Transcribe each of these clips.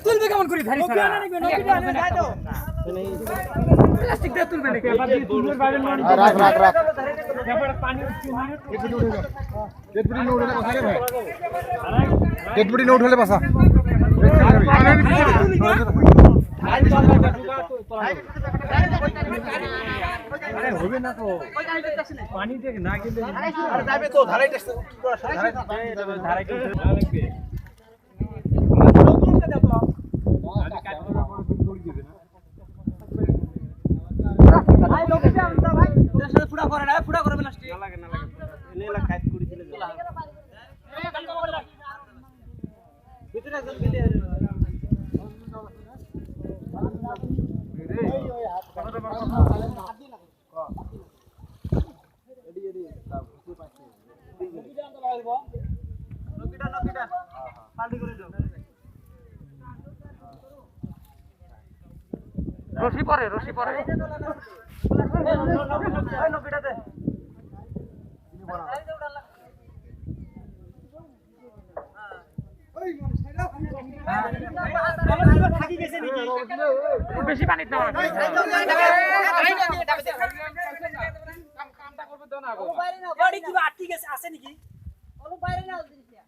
তুলবে কেমন করে ধারি ছাড়া প্লাস্টিক দিয়ে তুলবে নাকি পেপার দিয়ে তুলবে বাইরে মার রাখ রাখ রাখ পেপার পানি ডেড বডি নো উঠলে বসা রে ভাই ডেড বডি নো উঠলে বসা আরে হবে না তো পানি থেকে না গেলে আরে যাবে তো ধারাই টেস্ট কি করা ধারাই কি লাগবে ভাই লোকে জানতা ভাই এর সাথে ফুড়া করে না ফুড়া করবে না লাগে না লাগে এলেলা খাইত কুড়ি দিলে ভিতরে একদম গেলে রশি পরে বেশি পানি দাও কামটা করবে দাও না গো গাড়ি কি আটকে গেছে আছে নাকি ওলো বাইরে না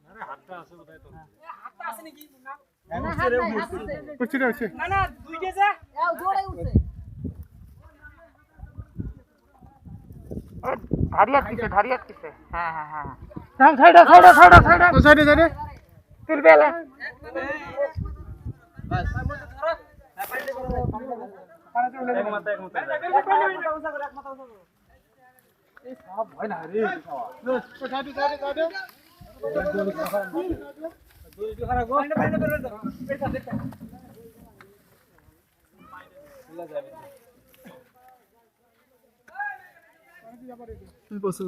আরে হাতটা আছে বোধহয় তো হাতটা আছে নাকি না না দুইটা যা এও জোড়াই উঠছে ধারিয়াত কিসে হ্যাঁ নাম সাইডে তুলবে এলা বাস এক মাথা এই সব ভয় না রে সাইডে খারা গো যাবে বসো